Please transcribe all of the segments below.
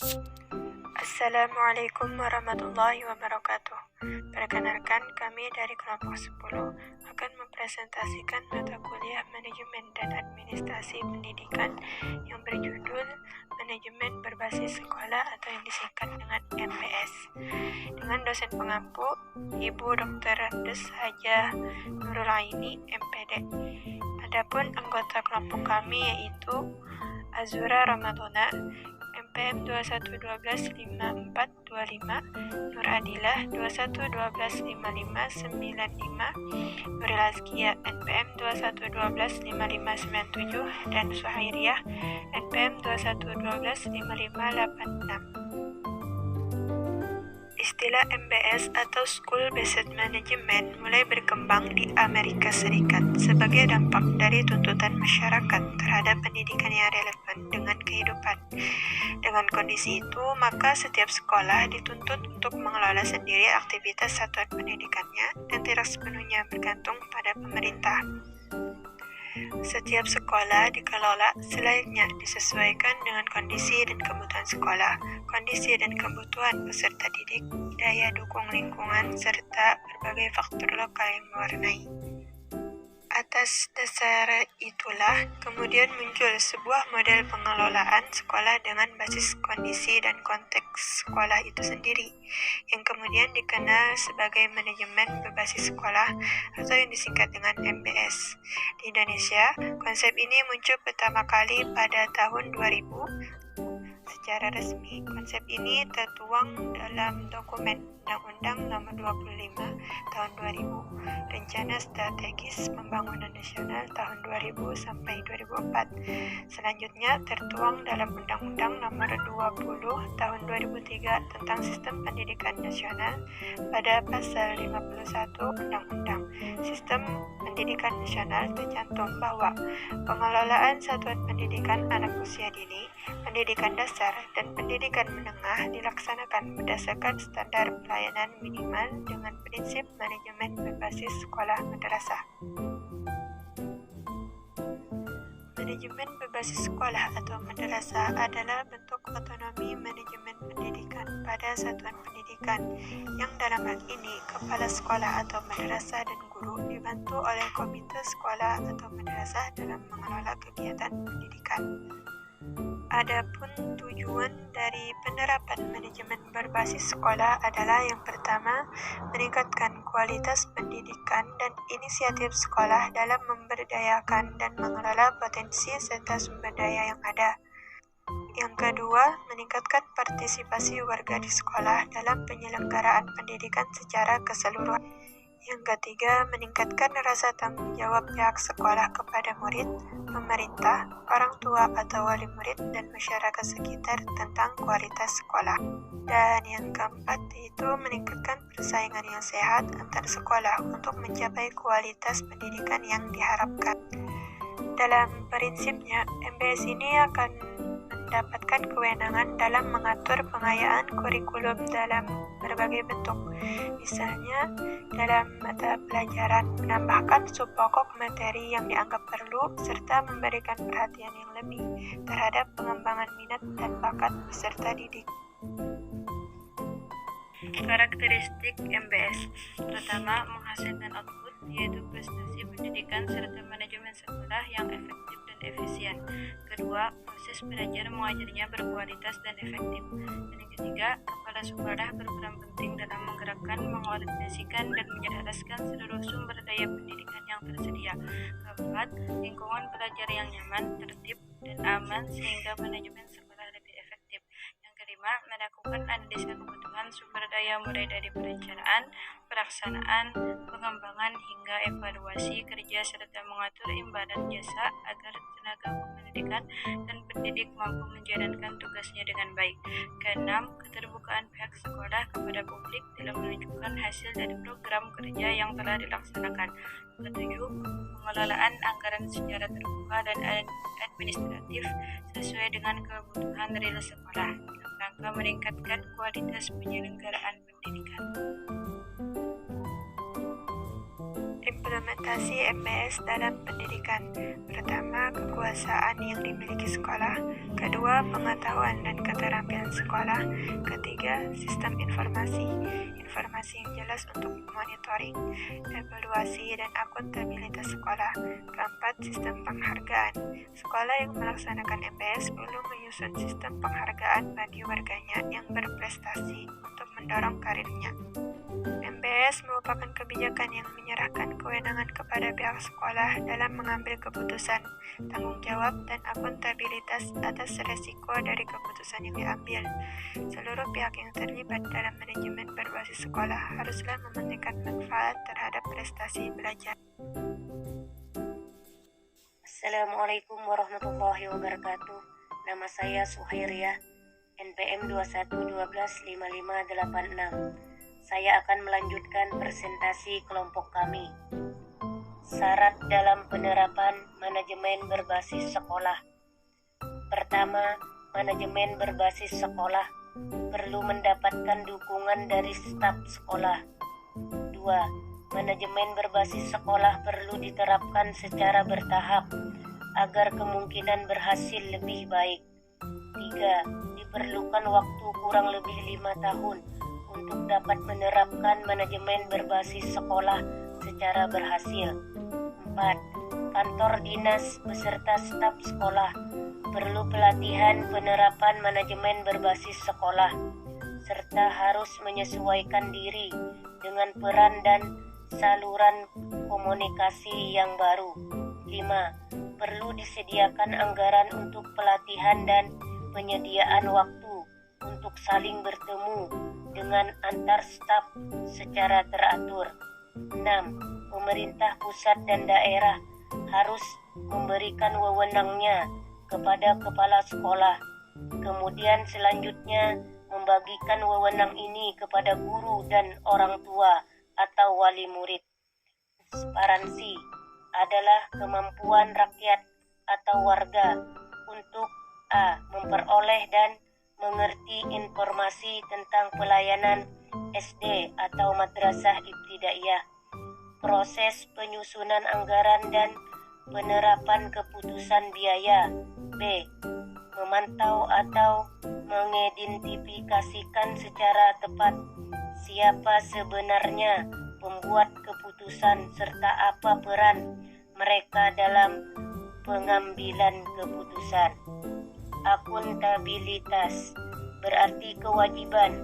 Assalamualaikum warahmatullahi wabarakatuh. Perkenalkan, kami dari kelompok 10 akan mempresentasikan mata kuliah Manajemen dan Administrasi Pendidikan yang berjudul Manajemen Berbasis Sekolah atau yang disingkat dengan MBS. Dengan dosen pengampu, Ibu Dr. Randes Hajah Nurul Aini, MPD. Adapun anggota kelompok kami yaitu Azura Ramadona, MPM 21125425, Nur Adilah 21125595, Nuril Azkia NPM 21125597, dan Suhairiah NPM 21125586. Istilah MBS atau School Based Management mulai berkembang di Amerika Serikat sebagai dampak dari tuntutan masyarakat terhadap pendidikan yang relevan dengan kehidupan. Dengan kondisi itu, maka setiap sekolah dituntut untuk mengelola sendiri aktivitas satuan pendidikannya dan tidak sepenuhnya bergantung pada pemerintah. Setiap sekolah dikelola selayaknya disesuaikan dengan kondisi dan kebutuhan sekolah, kondisi dan kebutuhan peserta didik, daya dukung lingkungan, serta berbagai faktor lokal yang mewarnai. Atas dasar itulah, kemudian muncul sebuah model pengelolaan sekolah dengan basis kondisi dan konteks sekolah itu sendiri, yang kemudian dikenal sebagai manajemen berbasis sekolah atau yang disingkat dengan MBS. Di Indonesia, konsep ini muncul pertama kali pada tahun 2000. Secara resmi, konsep ini tertuang dalam dokumen Undang-Undang Nomor 25 Tahun 2000, Rencana Strategis Pembangunan Nasional Tahun 2000 sampai 2004. Selanjutnya tertuang dalam Undang-Undang Nomor 20 Tahun 2003 tentang Sistem Pendidikan Nasional pada Pasal 51 Undang-Undang Sistem Pendidikan Nasional tercantum bahwa pengelolaan satuan pendidikan anak usia dini, pendidikan dasar, dan pendidikan menengah dilaksanakan berdasarkan standar pelayanan minimal dengan prinsip manajemen berbasis sekolah madrasah. Manajemen berbasis sekolah atau madrasah adalah bentuk otonomi manajemen pendidikan pada satuan pendidikan yang dalam hal ini kepala sekolah atau madrasah dan guru dibantu oleh komite sekolah atau madrasah dalam mengelola kegiatan pendidikan. Adapun tujuan dari penerapan manajemen berbasis sekolah adalah yang pertama, meningkatkan kualitas pendidikan dan inisiatif sekolah dalam memberdayakan dan mengelola potensi serta sumber daya yang ada. Yang kedua, meningkatkan partisipasi warga di sekolah dalam penyelenggaraan pendidikan secara keseluruhan. Yang ketiga, meningkatkan rasa tanggung jawab pihak sekolah kepada murid, pemerintah, orang tua atau wali murid, dan masyarakat sekitar tentang kualitas sekolah. Dan yang keempat, yaitu meningkatkan persaingan yang sehat antar sekolah untuk mencapai kualitas pendidikan yang diharapkan. Dalam prinsipnya, MBS ini akan mendapatkan kewenangan dalam mengatur pengayaan kurikulum dalam berbagai bentuk. Misalnya, dalam mata pelajaran menambahkan subpokok materi yang dianggap perlu serta memberikan perhatian yang lebih terhadap pengembangan minat dan bakat peserta didik. Karakteristik MBS. Pertama, menghasilkan output, yaitu prestasi pendidikan serta manajemen sekolah yang efektif dan efisien. Kedua, proses belajar mengajarnya berkualitas dan efektif. Dan yang ketiga, kepala sekolah berperan penting dalam menggerakkan, mengkoordinasikan, dan menyelaraskan seluruh sumber daya pendidikan yang tersedia. Keempat, lingkungan belajar yang nyaman, tertib, dan aman sehingga manajemen sekolah lebih efektif. Yang kelima, melakukan analisa kebutuhan sumber daya mulai dari perencanaan, pelaksanaan, pengembangan, hingga evaluasi kerja serta mengatur imbalan jasa agar tenaga pendidikan dan pendidik mampu menjalankan tugasnya dengan baik. Keenam, keterbukaan pihak sekolah kepada publik dalam menunjukkan hasil dari program kerja yang telah dilaksanakan. Ketujuh, pengelolaan anggaran secara terbuka dan administratif sesuai dengan kebutuhan real sekolah dalam rangka meningkatkan kualitas penyelenggaraan pendidikan. Implementasi MBS dalam pendidikan. Pertama, kekuasaan yang dimiliki sekolah. Kedua, pengetahuan dan keterampilan sekolah. Ketiga, sistem informasi yang jelas untuk monitoring, evaluasi, dan akuntabilitas sekolah. Keempat, sistem penghargaan. Sekolah yang melaksanakan MBS perlu menyusun sistem penghargaan bagi warganya yang berprestasi untuk mendorong karirnya. MBS merupakan kebijakan yang menyerahkan kewenangan kepada pihak sekolah dalam mengambil keputusan, tanggung jawab, dan akuntabilitas atas resiko dari keputusan yang diambil. Seluruh pihak yang terlibat dalam manajemen berbasis sekolah haruslah mementingkan manfaat terhadap prestasi belajar. Assalamualaikum warahmatullahi wabarakatuh. Nama saya Suhairiah, NPM 21125586. Saya akan melanjutkan presentasi kelompok kami. Syarat dalam penerapan manajemen berbasis sekolah. Pertama, manajemen berbasis sekolah perlu mendapatkan dukungan dari staf sekolah. Dua, manajemen berbasis sekolah perlu diterapkan secara bertahap agar kemungkinan berhasil lebih baik. Tiga, diperlukan waktu kurang lebih 5 tahun untuk dapat menerapkan manajemen berbasis sekolah secara berhasil. 4. Kantor dinas beserta staf sekolah perlu pelatihan penerapan manajemen berbasis sekolah, serta harus menyesuaikan diri dengan peran dan saluran komunikasi yang baru. 5. Perlu disediakan anggaran untuk pelatihan dan penyediaan waktu untuk saling bertemu dengan antar staf secara teratur. 6. Pemerintah pusat dan daerah harus memberikan wewenangnya kepada kepala sekolah. Kemudian selanjutnya membagikan wewenang ini kepada guru dan orang tua atau wali murid. Transparansi adalah kemampuan rakyat atau warga untuk a. memperoleh dan mengerti informasi tentang pelayanan SD atau madrasah ibtidaiyah, proses penyusunan anggaran dan penerapan keputusan biaya. B. Memantau atau mengidentifikasikan secara tepat siapa sebenarnya pembuat keputusan serta apa peran mereka dalam pengambilan keputusan. Akuntabilitas berarti kewajiban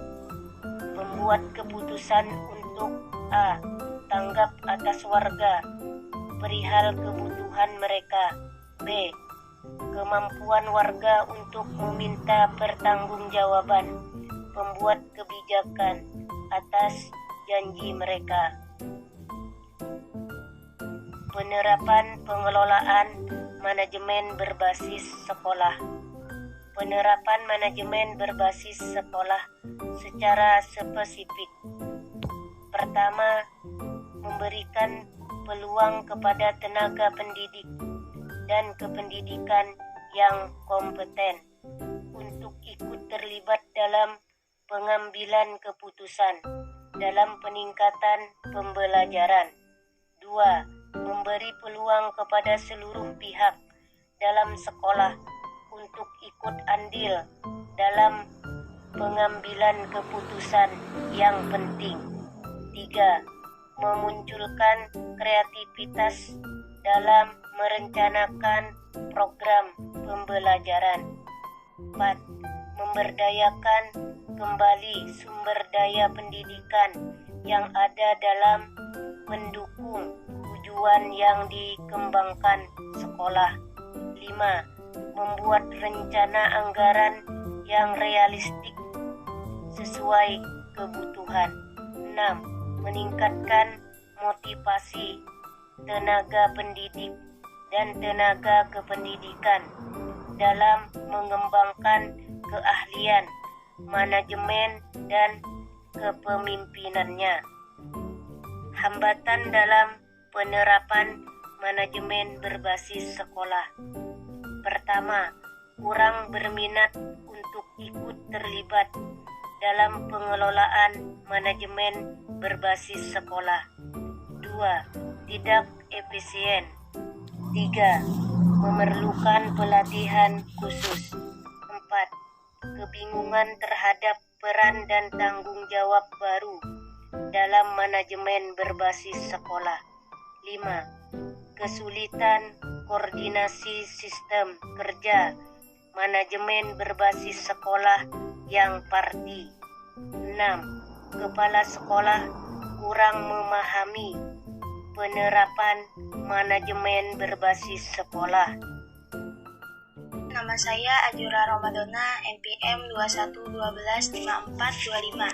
membuat keputusan untuk a. tanggap atas warga perihal kebutuhan mereka. B. Kemampuan warga untuk meminta pertanggungjawaban pembuat kebijakan atas janji mereka. Penerapan pengelolaan manajemen berbasis sekolah. Penerapan manajemen berbasis sekolah secara spesifik. Pertama, memberikan peluang kepada tenaga pendidik dan kependidikan yang kompeten untuk ikut terlibat dalam pengambilan keputusan dalam peningkatan pembelajaran. 2. Memberi peluang kepada seluruh pihak dalam sekolah untuk ikut andil dalam pengambilan keputusan yang penting. 3. Memunculkan kreativitas dalam merencanakan program pembelajaran. 4. Memberdayakan kembali sumber daya pendidikan yang ada dalam mendukung tujuan yang dikembangkan sekolah. 5. Membuat rencana anggaran yang realistik sesuai kebutuhan. 6. Meningkatkan motivasi tenaga pendidik dan tenaga kependidikan dalam mengembangkan keahlian manajemen dan kepemimpinannya. Hambatan dalam penerapan manajemen berbasis sekolah. Pertama, kurang berminat untuk ikut terlibat dalam pengelolaan manajemen berbasis sekolah. 2. Tidak efisien. 3. Memerlukan pelatihan khusus. 4. kebingungan terhadap peran dan tanggung jawab baru dalam manajemen berbasis sekolah. 5. Kesulitan koordinasi sistem kerja manajemen berbasis sekolah yang parti. 6. Kepala sekolah kurang memahami penerapan manajemen berbasis sekolah. Nama saya Ajura Romadona, NPM 21125425,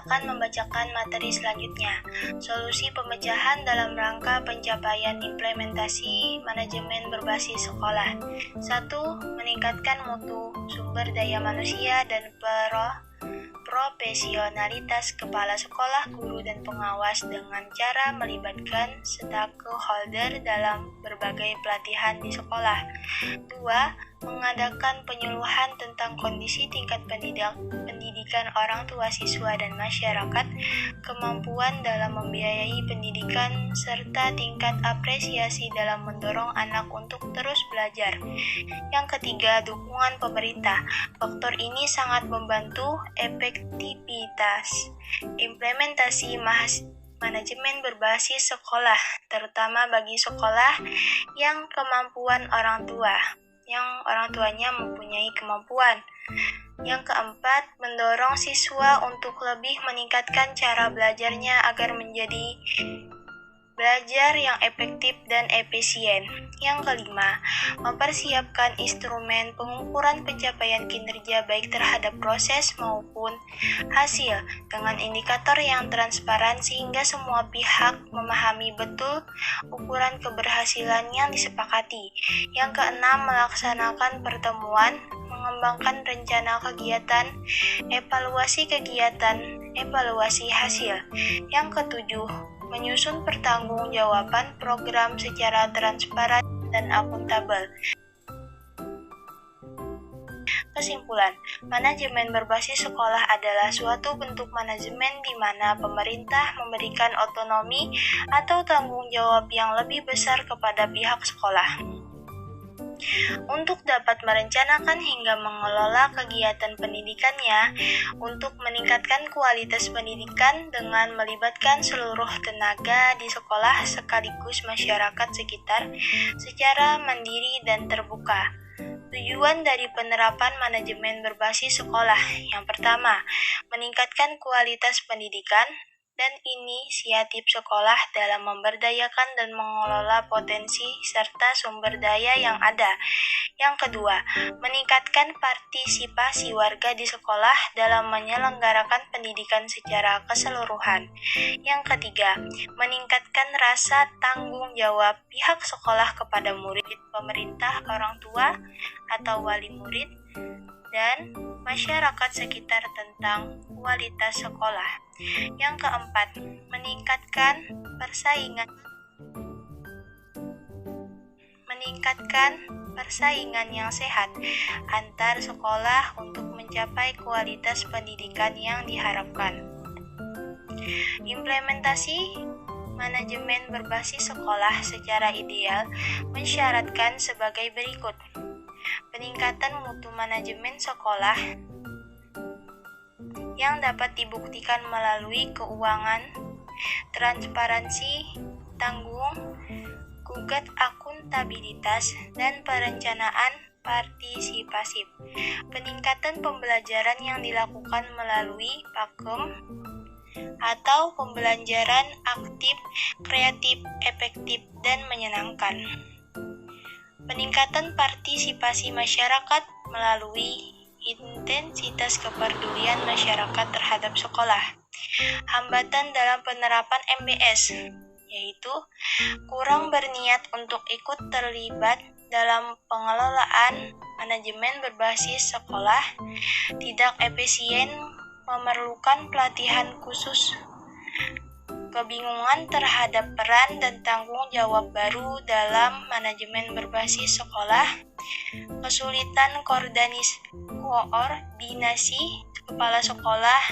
akan membacakan materi selanjutnya. Solusi pemecahan dalam rangka pencapaian implementasi manajemen berbasis sekolah. 1. Meningkatkan mutu sumber daya manusia dan profesionalitas kepala sekolah, guru, dan pengawas dengan cara melibatkan stakeholder dalam berbagai pelatihan di sekolah. 2. Mengadakan penyuluhan tentang kondisi tingkat pendidikan orang tua, siswa, dan masyarakat, kemampuan dalam membiayai pendidikan, serta tingkat apresiasi dalam mendorong anak untuk terus belajar. Yang ketiga, dukungan pemerintah. Faktor ini sangat membantu efektivitas implementasi manajemen berbasis sekolah, terutama bagi sekolah yang orang tuanya mempunyai kemampuan. Yang keempat, mendorong siswa untuk lebih meningkatkan cara belajarnya agar menjadi belajar yang efektif dan efisien. Yang kelima, mempersiapkan instrumen pengukuran pencapaian kinerja baik terhadap proses maupun hasil dengan indikator yang transparan sehingga semua pihak memahami betul ukuran keberhasilan yang disepakati. Yang keenam, melaksanakan pertemuan, mengembangkan rencana kegiatan, evaluasi hasil. Yang ketujuh, menyusun pertanggungjawaban program secara transparan dan akuntabel. Kesimpulan, manajemen berbasis sekolah adalah suatu bentuk manajemen di mana pemerintah memberikan otonomi atau tanggung jawab yang lebih besar kepada pihak sekolah untuk dapat merencanakan hingga mengelola kegiatan pendidikannya untuk meningkatkan kualitas pendidikan dengan melibatkan seluruh tenaga di sekolah sekaligus masyarakat sekitar secara mandiri dan terbuka. Tujuan dari penerapan manajemen berbasis sekolah. Yang pertama, meningkatkan kualitas pendidikan dan inisiatif sekolah dalam memberdayakan dan mengelola potensi serta sumber daya yang ada. Yang kedua, meningkatkan partisipasi warga di sekolah dalam menyelenggarakan pendidikan secara keseluruhan. Yang ketiga, meningkatkan rasa tanggung jawab pihak sekolah kepada murid, pemerintah, orang tua, atau wali murid, dan masyarakat sekitar tentang kualitas sekolah. Yang keempat, meningkatkan persaingan yang sehat antar sekolah untuk mencapai kualitas pendidikan yang diharapkan. Implementasi manajemen berbasis sekolah secara ideal mensyaratkan sebagai berikut. Peningkatan mutu manajemen sekolah yang dapat dibuktikan melalui keuangan, transparansi, tanggung, gugat akuntabilitas, dan perencanaan partisipasif. Peningkatan pembelajaran yang dilakukan melalui pakem atau pembelajaran aktif, kreatif, efektif, dan menyenangkan. Peningkatan partisipasi masyarakat melalui intensitas kepedulian masyarakat terhadap sekolah. Hambatan dalam penerapan MBS, yaitu kurang berniat untuk ikut terlibat dalam pengelolaan manajemen berbasis sekolah, tidak efisien, memerlukan pelatihan khusus, kebingungan terhadap peran dan tanggung jawab baru dalam manajemen berbasis sekolah, kesulitan koordinasi kepala sekolah,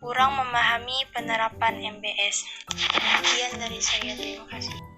kurang memahami penerapan MBS. Sekian dari saya, terima kasih.